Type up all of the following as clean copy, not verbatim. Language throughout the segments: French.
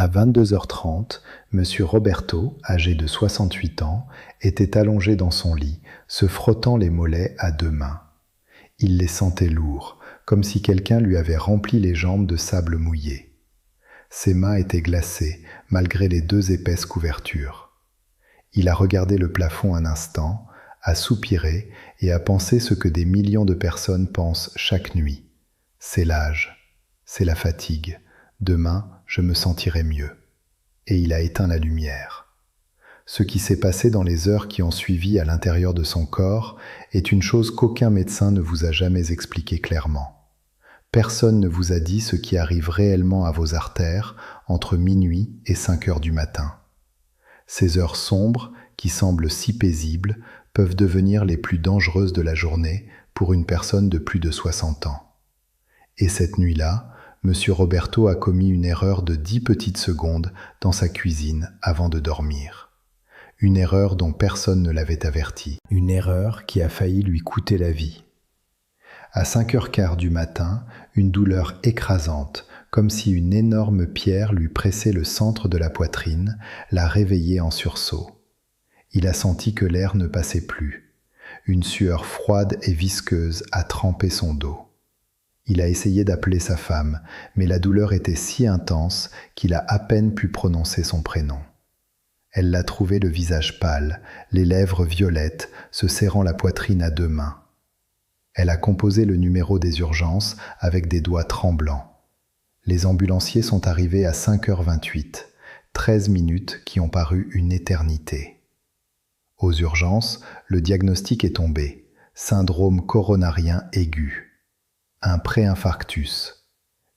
À 22h30, M. Roberto, âgé de 68 ans, était allongé dans son lit, se frottant les mollets à deux mains. Il les sentait lourds, comme si quelqu'un lui avait rempli les jambes de sable mouillé. Ses mains étaient glacées, malgré les deux épaisses couvertures. Il a regardé le plafond un instant, a soupiré et a pensé ce que des millions de personnes pensent chaque nuit. C'est l'âge, c'est la fatigue. Demain, je me sentirai mieux. Et il a éteint la lumière. Ce qui s'est passé dans les heures qui ont suivi à l'intérieur de son corps est une chose qu'aucun médecin ne vous a jamais expliquée clairement. Personne ne vous a dit ce qui arrive réellement à vos artères entre minuit et 5 heures du matin. Ces heures sombres, qui semblent si paisibles, peuvent devenir les plus dangereuses de la journée pour une personne de plus de 60 ans. Et cette nuit-là, M. Roberto a commis une erreur de 10 petites secondes dans sa cuisine avant de dormir. Une erreur dont personne ne l'avait averti. Une erreur qui a failli lui coûter la vie. À 5h15 du matin, une douleur écrasante, comme si une énorme pierre lui pressait le centre de la poitrine, l'a réveillé en sursaut. Il a senti que l'air ne passait plus. Une sueur froide et visqueuse a trempé son dos. Il a essayé d'appeler sa femme, mais la douleur était si intense qu'il a à peine pu prononcer son prénom. Elle l'a trouvé le visage pâle, les lèvres violettes, se serrant la poitrine à deux mains. Elle a composé le numéro des urgences avec des doigts tremblants. Les ambulanciers sont arrivés à 5h28, 13 minutes qui ont paru une éternité. Aux urgences, le diagnostic est tombé, syndrome coronarien aigu. Un préinfarctus,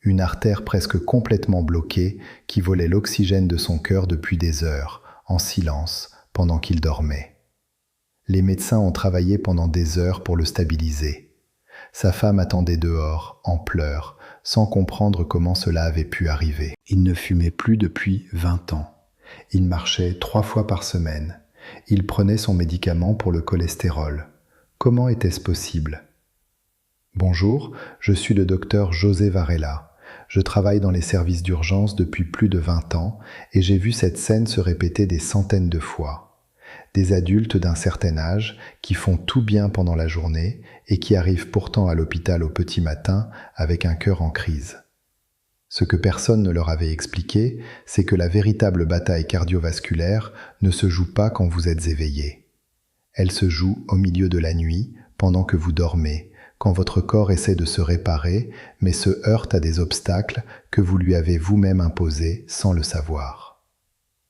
une artère presque complètement bloquée qui volait l'oxygène de son cœur depuis des heures, en silence, pendant qu'il dormait. Les médecins ont travaillé pendant des heures pour le stabiliser. Sa femme attendait dehors, en pleurs, sans comprendre comment cela avait pu arriver. Il ne fumait plus depuis 20 ans. Il marchait 3 fois par semaine. Il prenait son médicament pour le cholestérol. Comment était-ce possible ? Bonjour, je suis le docteur José Varela. Je travaille dans les services d'urgence depuis plus de 20 ans et j'ai vu cette scène se répéter des centaines de fois. Des adultes d'un certain âge qui font tout bien pendant la journée et qui arrivent pourtant à l'hôpital au petit matin avec un cœur en crise. Ce que personne ne leur avait expliqué, c'est que la véritable bataille cardiovasculaire ne se joue pas quand vous êtes éveillé. Elle se joue au milieu de la nuit, pendant que vous dormez, quand votre corps essaie de se réparer, mais se heurte à des obstacles que vous lui avez vous-même imposés sans le savoir.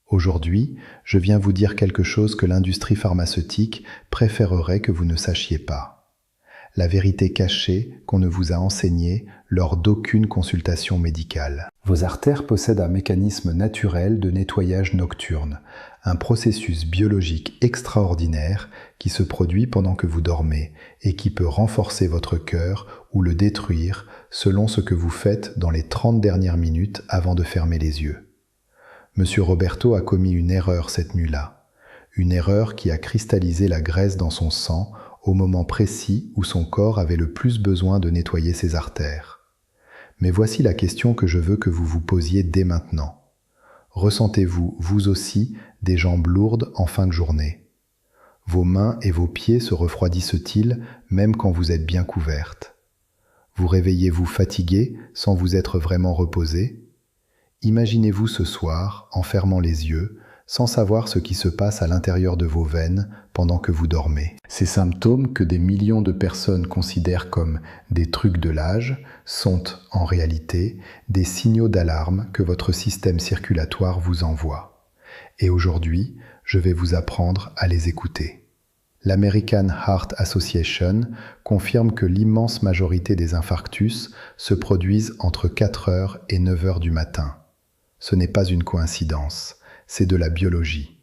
Aujourd'hui, je viens vous dire quelque chose que l'industrie pharmaceutique préférerait que vous ne sachiez pas. La vérité cachée qu'on ne vous a enseignée lors d'aucune consultation médicale. Vos artères possèdent un mécanisme naturel de nettoyage nocturne, un processus biologique extraordinaire qui se produit pendant que vous dormez et qui peut renforcer votre cœur ou le détruire selon ce que vous faites dans les 30 dernières minutes avant de fermer les yeux. M. Roberto a commis une erreur cette nuit-là, une erreur qui a cristallisé la graisse dans son sang au moment précis où son corps avait le plus besoin de nettoyer ses artères. Mais voici la question que je veux que vous vous posiez dès maintenant. Ressentez-vous, vous aussi, des jambes lourdes en fin de journée? Vos mains et vos pieds se refroidissent-ils même quand vous êtes bien couvertes? Vous réveillez-vous fatigué sans vous être vraiment reposé? Imaginez-vous ce soir, en fermant les yeux, sans savoir ce qui se passe à l'intérieur de vos veines pendant que vous dormez. Ces symptômes que des millions de personnes considèrent comme des trucs de l'âge sont, en réalité, des signaux d'alarme que votre système circulatoire vous envoie. Et aujourd'hui, je vais vous apprendre à les écouter. L'American Heart Association confirme que l'immense majorité des infarctus se produisent entre 4h et 9h du matin. Ce n'est pas une coïncidence. C'est de la biologie.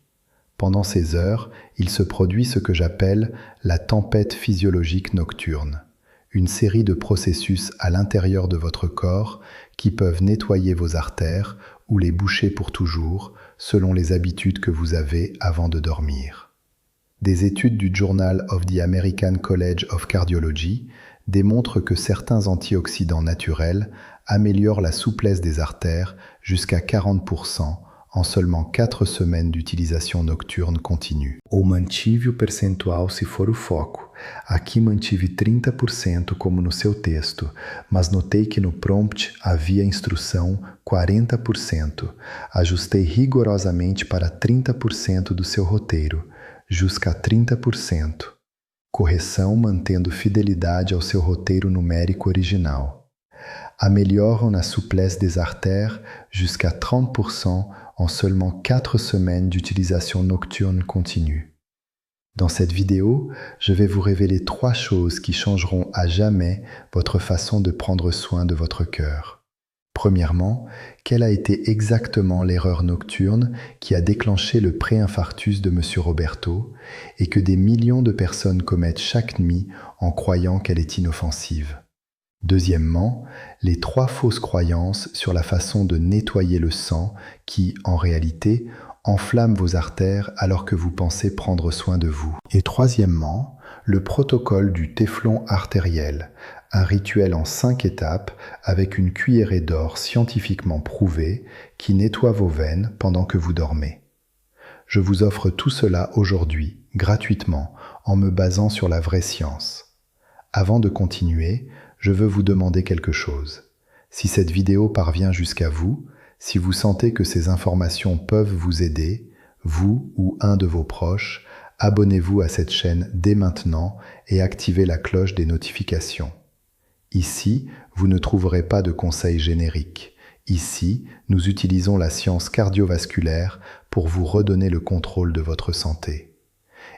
Pendant ces heures, il se produit ce que j'appelle la tempête physiologique nocturne, une série de processus à l'intérieur de votre corps qui peuvent nettoyer vos artères ou les boucher pour toujours, selon les habitudes que vous avez avant de dormir. Des études du Journal of the American College of Cardiology démontrent que certains antioxydants naturels améliore la souplesse des artères jusqu'à 40% en seulement 4 semaines d'utilisation nocturne continue. Ou mantive o percentual se for o foco. Aqui mantive 30% como no seu texto, mas notei que no prompt havia instrução 40%. Ajustei rigorosamente para 30% do seu roteiro, jusqu'à 30%. Correção mantendo fidelidade ao seu roteiro numérico original. Amélioram la souplesse des artères jusqu'à 30% en seulement 4 semaines d'utilisation nocturne continue. Dans cette vidéo, je vais vous révéler 3 choses qui changeront à jamais votre façon de prendre soin de votre cœur. Premièrement, quelle a été exactement l'erreur nocturne qui a déclenché le pré-infarctus de M. Roberto et que des millions de personnes commettent chaque nuit en croyant qu'elle est inoffensive. Deuxièmement, les 3 fausses croyances sur la façon de nettoyer le sang qui, en réalité, enflamment vos artères alors que vous pensez prendre soin de vous. Et troisièmement, le protocole du téflon artériel, un rituel en 5 étapes avec une cuillerée d'or scientifiquement prouvée qui nettoie vos veines pendant que vous dormez. Je vous offre tout cela aujourd'hui, gratuitement, en me basant sur la vraie science. Avant de continuer, je veux vous demander quelque chose. Si cette vidéo parvient jusqu'à vous, si vous sentez que ces informations peuvent vous aider, vous ou un de vos proches, abonnez-vous à cette chaîne dès maintenant et activez la cloche des notifications. Ici, vous ne trouverez pas de conseils génériques. Ici, nous utilisons la science cardiovasculaire pour vous redonner le contrôle de votre santé.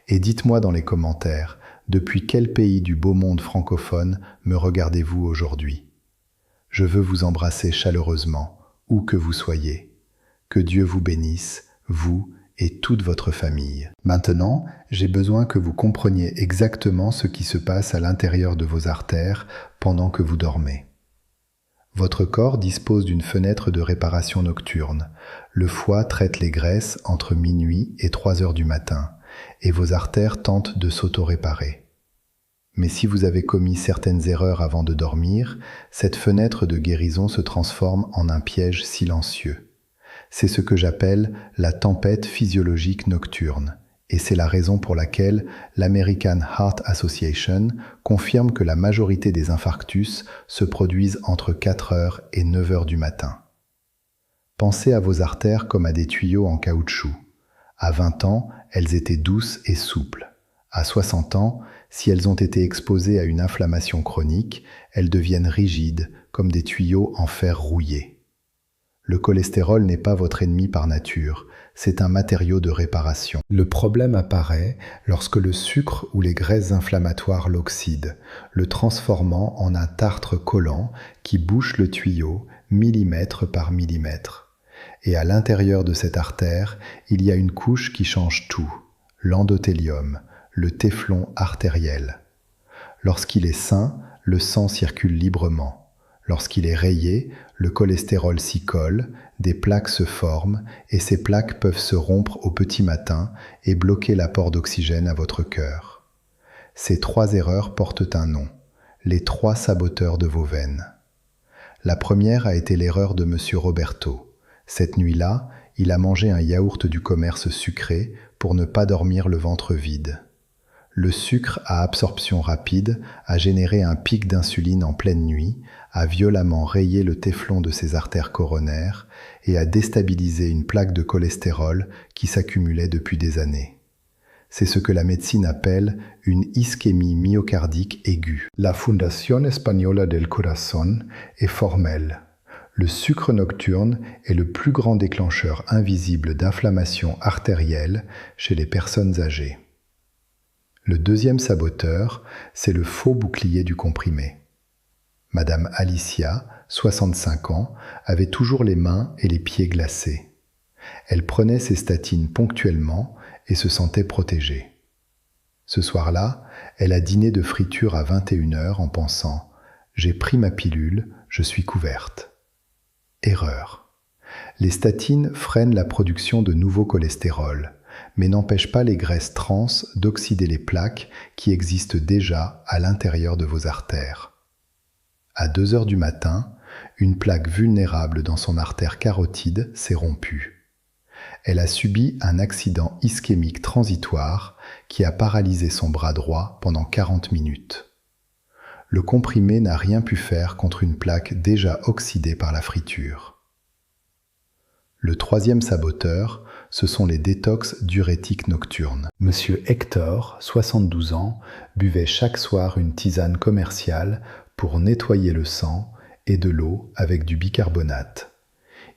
Et dites-moi dans les commentaires, depuis quel pays du beau monde francophone me regardez-vous aujourd'hui? Je veux vous embrasser chaleureusement, où que vous soyez. Que Dieu vous bénisse, vous et toute votre famille. Maintenant, j'ai besoin que vous compreniez exactement ce qui se passe à l'intérieur de vos artères pendant que vous dormez. Votre corps dispose d'une fenêtre de réparation nocturne. Le foie traite les graisses entre minuit et 3 heures du matin, et vos artères tentent de s'auto-réparer. Mais si vous avez commis certaines erreurs avant de dormir, cette fenêtre de guérison se transforme en un piège silencieux. C'est ce que j'appelle la tempête physiologique nocturne, et c'est la raison pour laquelle l'American Heart Association confirme que la majorité des infarctus se produisent entre 4 heures et 9 heures du matin. Pensez à vos artères comme à des tuyaux en caoutchouc. À 20 ans, elles étaient douces et souples. À 60 ans, si elles ont été exposées à une inflammation chronique, elles deviennent rigides, comme des tuyaux en fer rouillé. Le cholestérol n'est pas votre ennemi par nature, c'est un matériau de réparation. Le problème apparaît lorsque le sucre ou les graisses inflammatoires l'oxydent, le transformant en un tartre collant qui bouche le tuyau millimètre par millimètre. Et à l'intérieur de cette artère, il y a une couche qui change tout, l'endothélium, le téflon artériel. Lorsqu'il est sain, le sang circule librement. Lorsqu'il est rayé, le cholestérol s'y colle, des plaques se forment et ces plaques peuvent se rompre au petit matin et bloquer l'apport d'oxygène à votre cœur. Ces 3 erreurs portent un nom, les 3 saboteurs de vos veines. La première a été l'erreur de M. Roberto. Cette nuit-là, il a mangé un yaourt du commerce sucré pour ne pas dormir le ventre vide. Le sucre à absorption rapide a généré un pic d'insuline en pleine nuit, a violemment rayé le téflon de ses artères coronaires et a déstabilisé une plaque de cholestérol qui s'accumulait depuis des années. C'est ce que la médecine appelle une ischémie myocardique aiguë. La Fundación Española del Corazón est formelle. Le sucre nocturne est le plus grand déclencheur invisible d'inflammation artérielle chez les personnes âgées. Le deuxième saboteur, c'est le faux bouclier du comprimé. Madame Alicia, 65 ans, avait toujours les mains et les pieds glacés. Elle prenait ses statines ponctuellement et se sentait protégée. Ce soir-là, elle a dîné de friture à 21h en pensant « J'ai pris ma pilule, je suis couverte ». Erreur. Les statines freinent la production de nouveau cholestérol, mais n'empêchent pas les graisses trans d'oxyder les plaques qui existent déjà à l'intérieur de vos artères. À 2 heures du matin, Une plaque vulnérable dans son artère carotide s'est rompue. Elle a subi un accident ischémique transitoire qui a paralysé son bras droit pendant 40 minutes. Le comprimé n'a rien pu faire contre une plaque déjà oxydée par la friture. Le troisième saboteur, ce sont les détox diurétiques nocturnes. Monsieur Hector, 72 ans, buvait chaque soir une tisane commerciale pour nettoyer le sang et de l'eau avec du bicarbonate.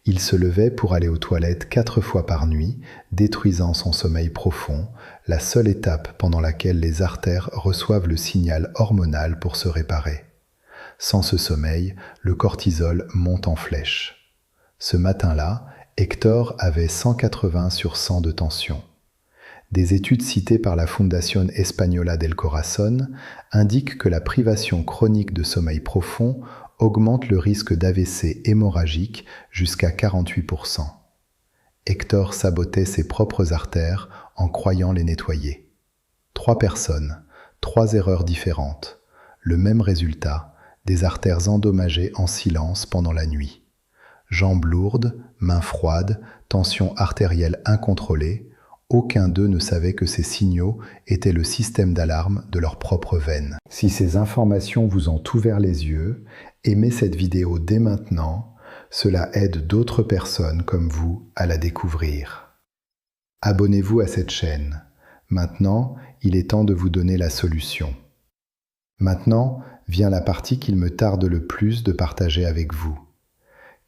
Il se levait pour aller aux toilettes 4 fois par nuit, détruisant son sommeil profond, la seule étape pendant laquelle les artères reçoivent le signal hormonal pour se réparer. Sans ce sommeil, le cortisol monte en flèche. Ce matin-là, Hector avait 180/100 de tension. Des études citées par la Fundación Española del Corazón indiquent que la privation chronique de sommeil profond augmente le risque d'AVC hémorragique jusqu'à 48%. Hector sabotait ses propres artères en croyant les nettoyer. 3 personnes, 3 erreurs différentes. Le même résultat, des artères endommagées en silence pendant la nuit. Jambes lourdes, mains froides, tension artérielle incontrôlée, aucun d'eux ne savait que ces signaux étaient le système d'alarme de leurs propres veines. Si ces informations vous ont ouvert les yeux, aimez cette vidéo dès maintenant, cela aide d'autres personnes comme vous à la découvrir. Abonnez-vous à cette chaîne. Maintenant, il est temps de vous donner la solution. Maintenant vient la partie qu'il me tarde le plus de partager avec vous.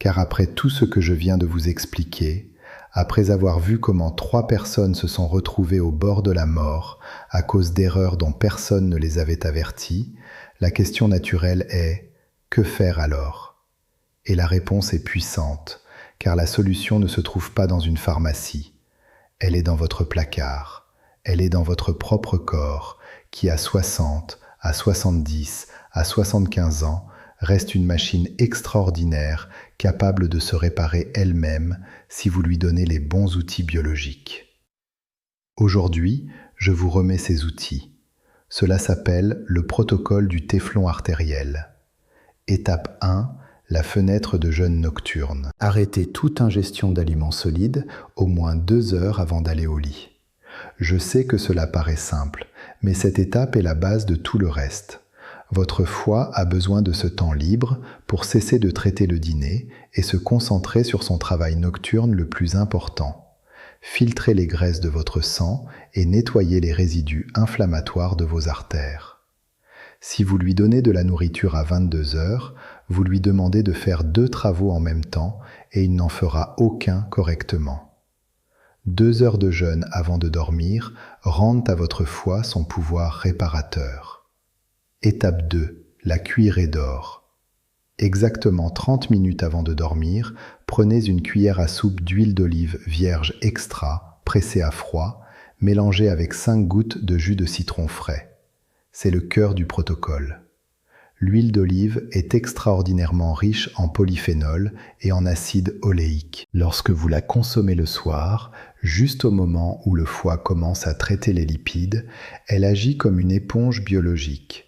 Car après tout ce que je viens de vous expliquer, après avoir vu comment 3 personnes se sont retrouvées au bord de la mort à cause d'erreurs dont personne ne les avait averties, la question naturelle est « que faire alors ?» Et la réponse est puissante, car la solution ne se trouve pas dans une pharmacie. Elle est dans votre placard, elle est dans votre propre corps, qui à 60, à 70, à 75 ans, reste une machine extraordinaire, capable de se réparer elle-même si vous lui donnez les bons outils biologiques. Aujourd'hui, je vous remets ces outils. Cela s'appelle le protocole du téflon artériel. Étape 1, la fenêtre de jeûne nocturne. Arrêtez toute ingestion d'aliments solides au moins 2 heures avant d'aller au lit. Je sais que cela paraît simple, mais cette étape est la base de tout le reste. Votre foie a besoin de ce temps libre pour cesser de traiter le dîner et se concentrer sur son travail nocturne le plus important. Filtrez les graisses de votre sang et nettoyez les résidus inflammatoires de vos artères. Si vous lui donnez de la nourriture à 22 heures, vous lui demandez de faire 2 travaux en même temps et il n'en fera aucun correctement. 2 heures de jeûne avant de dormir rendent à votre foie son pouvoir réparateur. Étape 2, la cuillerée d'or. Exactement 30 minutes avant de dormir, prenez une cuillère à soupe d'huile d'olive vierge extra, pressée à froid, mélangée avec 5 gouttes de jus de citron frais. C'est le cœur du protocole. L'huile d'olive est extraordinairement riche en polyphénol et en acide oléique. Lorsque vous la consommez le soir, juste au moment où le foie commence à traiter les lipides, elle agit comme une éponge biologique.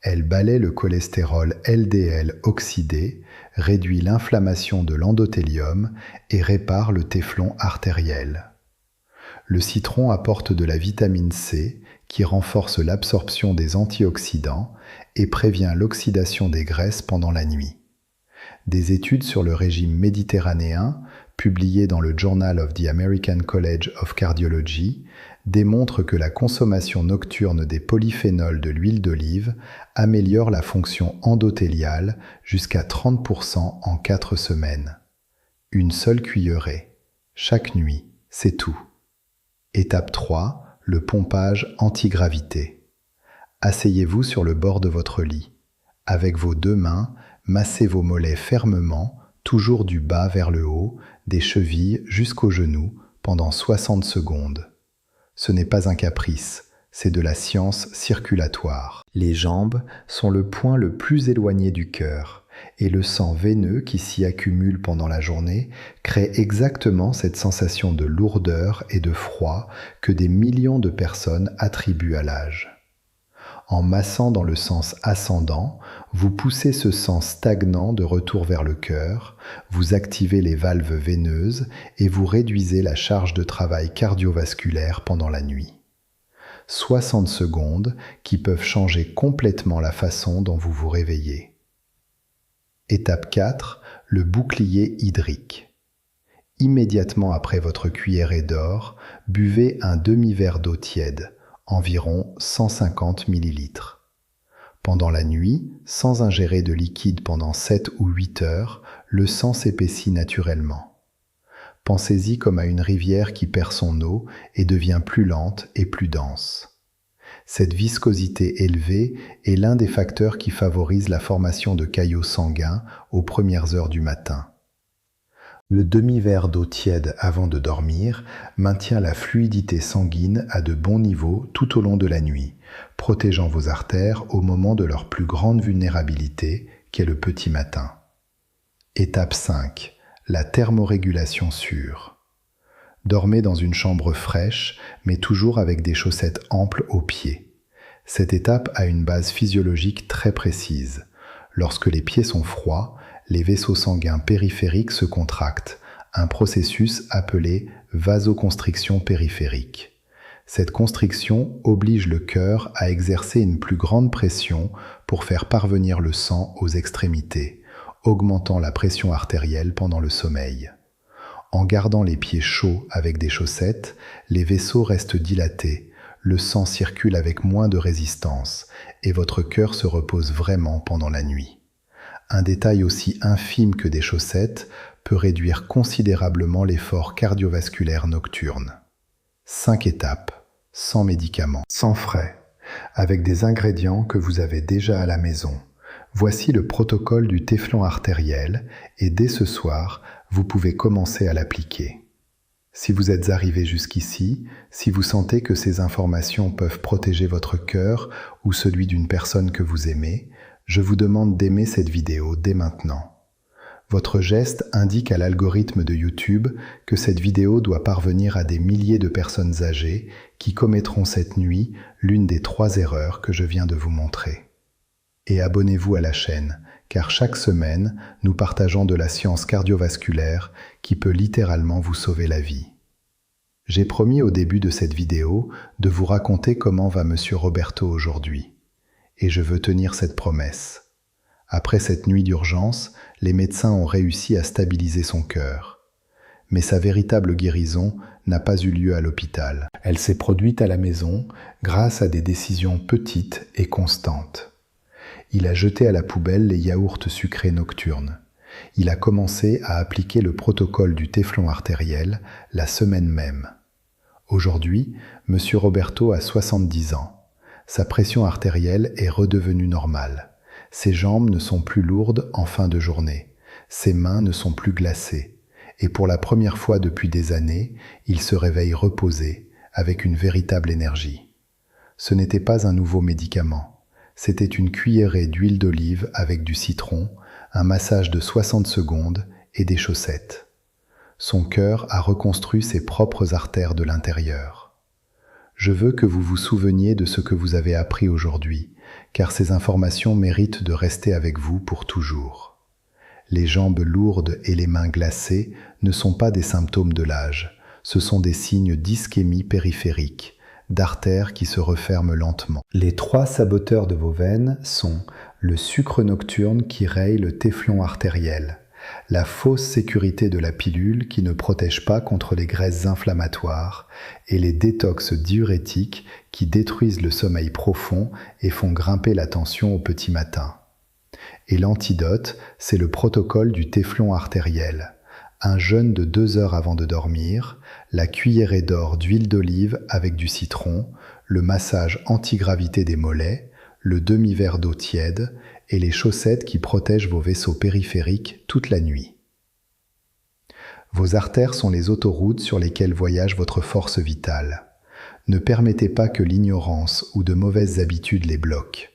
Elle balaie le cholestérol LDL oxydé, réduit l'inflammation de l'endothélium et répare le téflon artériel. Le citron apporte de la vitamine C qui renforce l'absorption des antioxydants et prévient l'oxydation des graisses pendant la nuit. Des études sur le régime méditerranéen, publiées dans le Journal of the American College of Cardiology, démontrent que la consommation nocturne des polyphénols de l'huile d'olive améliore la fonction endothéliale jusqu'à 30% en 4 semaines. Une seule cuillerée, chaque nuit, c'est tout. Étape 3, le pompage antigravité. Asseyez-vous sur le bord de votre lit. Avec vos 2 mains, massez vos mollets fermement, toujours du bas vers le haut, des chevilles jusqu'aux genoux, pendant 60 secondes. Ce n'est pas un caprice, c'est de la science circulatoire. Les jambes sont le point le plus éloigné du cœur, et le sang veineux qui s'y accumule pendant la journée crée exactement cette sensation de lourdeur et de froid que des millions de personnes attribuent à l'âge. En massant dans le sens ascendant, vous poussez ce sang stagnant de retour vers le cœur, vous activez les valves veineuses et vous réduisez la charge de travail cardiovasculaire pendant la nuit. 60 secondes qui peuvent changer complètement la façon dont vous vous réveillez. Étape 4, le bouclier hydrique. Immédiatement après votre cuillerée d'or, buvez un demi-verre d'eau tiède, environ 150 ml. Pendant la nuit, sans ingérer de liquide pendant 7 ou 8 heures, le sang s'épaissit naturellement. Pensez-y comme à une rivière qui perd son eau et devient plus lente et plus dense. Cette viscosité élevée est l'un des facteurs qui favorise la formation de caillots sanguins aux premières heures du matin. Le demi-verre d'eau tiède avant de dormir maintient la fluidité sanguine à de bons niveaux tout au long de la nuit, protégeant vos artères au moment de leur plus grande vulnérabilité, qu'est le petit matin. Étape 5. La thermorégulation sûre. Dormez dans une chambre fraîche, mais toujours avec des chaussettes amples aux pieds. Cette étape a une base physiologique très précise. Lorsque les pieds sont froids, les vaisseaux sanguins périphériques se contractent, un processus appelé vasoconstriction périphérique. Cette constriction oblige le cœur à exercer une plus grande pression pour faire parvenir le sang aux extrémités, augmentant la pression artérielle pendant le sommeil. En gardant les pieds chauds avec des chaussettes, les vaisseaux restent dilatés, le sang circule avec moins de résistance et votre cœur se repose vraiment pendant la nuit. Un détail aussi infime que des chaussettes peut réduire considérablement l'effort cardiovasculaire nocturne. 5 étapes, sans médicaments, sans frais, avec des ingrédients que vous avez déjà à la maison. Voici le protocole du téflon artériel et dès ce soir, vous pouvez commencer à l'appliquer. Si vous êtes arrivé jusqu'ici, si vous sentez que ces informations peuvent protéger votre cœur ou celui d'une personne que vous aimez, je vous demande d'aimer cette vidéo dès maintenant. Votre geste indique à l'algorithme de YouTube que cette vidéo doit parvenir à des milliers de personnes âgées qui commettront cette nuit l'une des 3 erreurs que je viens de vous montrer. Et abonnez-vous à la chaîne, car chaque semaine, nous partageons de la science cardiovasculaire qui peut littéralement vous sauver la vie. J'ai promis au début de cette vidéo de vous raconter comment va Monsieur Roberto aujourd'hui. Et je veux tenir cette promesse. Après cette nuit d'urgence, les médecins ont réussi à stabiliser son cœur. Mais sa véritable guérison n'a pas eu lieu à l'hôpital. Elle s'est produite à la maison grâce à des décisions petites et constantes. Il a jeté à la poubelle les yaourts sucrés nocturnes. Il a commencé à appliquer le protocole du téflon artériel la semaine même. Aujourd'hui, M. Roberto a 70 ans. Sa pression artérielle est redevenue normale. Ses jambes ne sont plus lourdes en fin de journée. Ses mains ne sont plus glacées. Et pour la première fois depuis des années, il se réveille reposé, avec une véritable énergie. Ce n'était pas un nouveau médicament. C'était une cuillerée d'huile d'olive avec du citron, un massage de 60 secondes et des chaussettes. Son cœur a reconstruit ses propres artères de l'intérieur. Je veux que vous vous souveniez de ce que vous avez appris aujourd'hui, car ces informations méritent de rester avec vous pour toujours. Les jambes lourdes et les mains glacées ne sont pas des symptômes de l'âge, ce sont des signes d'ischémie périphérique, d'artères qui se referment lentement. Les 3 saboteurs de vos veines sont le sucre nocturne qui raye le téflon artériel, la fausse sécurité de la pilule qui ne protège pas contre les graisses inflammatoires et les détox diurétiques qui détruisent le sommeil profond et font grimper la tension au petit matin. Et l'antidote, c'est le protocole du téflon artériel. Un jeûne de 2 heures avant de dormir, la cuillerée d'or d'huile d'olive avec du citron, le massage antigravité des mollets, le demi-verre d'eau tiède et les chaussettes qui protègent vos vaisseaux périphériques toute la nuit. Vos artères sont les autoroutes sur lesquelles voyage votre force vitale. Ne permettez pas que l'ignorance ou de mauvaises habitudes les bloquent.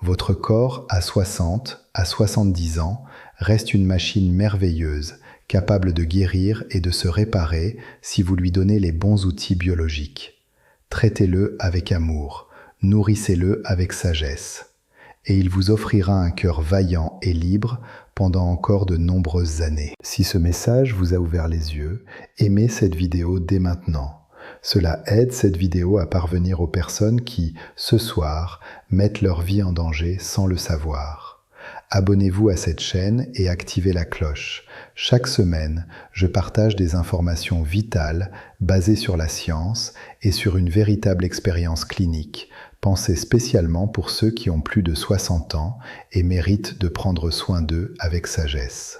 Votre corps, à 60, à 70 ans, reste une machine merveilleuse, capable de guérir et de se réparer si vous lui donnez les bons outils biologiques. Traitez-le avec amour. nourrissez-le avec sagesse. Et il vous offrira un cœur vaillant et libre pendant encore de nombreuses années. Si ce message vous a ouvert les yeux, aimez cette vidéo dès maintenant. Cela aide cette vidéo à parvenir aux personnes qui, ce soir, mettent leur vie en danger sans le savoir. Abonnez-vous à cette chaîne et activez la cloche. Chaque semaine, je partage des informations vitales basées sur la science et sur une véritable expérience clinique, pensée spécialement pour ceux qui ont plus de 60 ans et méritent de prendre soin d'eux avec sagesse.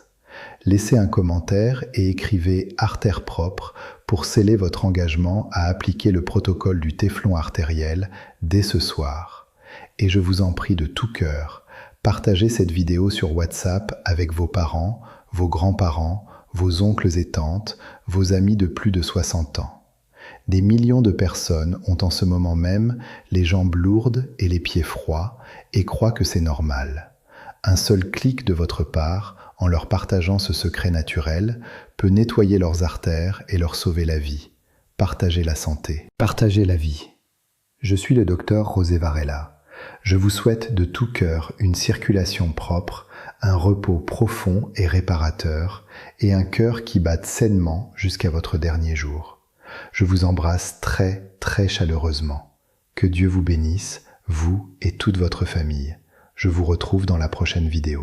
Laissez un commentaire et écrivez « artère propre » pour sceller votre engagement à appliquer le protocole du téflon artériel dès ce soir. Et je vous en prie de tout cœur, partagez cette vidéo sur WhatsApp avec vos parents, vos grands-parents, vos oncles et tantes, vos amis de plus de 60 ans. Des millions de personnes ont en ce moment même les jambes lourdes et les pieds froids et croient que c'est normal. Un seul clic de votre part, en leur partageant ce secret naturel, peut nettoyer leurs artères et leur sauver la vie. Partagez la santé. Partagez la vie. Je suis le docteur José Varela. Je vous souhaite de tout cœur une circulation propre, un repos profond et réparateur, et un cœur qui batte sainement jusqu'à votre dernier jour. Je vous embrasse très, très chaleureusement. Que Dieu vous bénisse, vous et toute votre famille. Je vous retrouve dans la prochaine vidéo.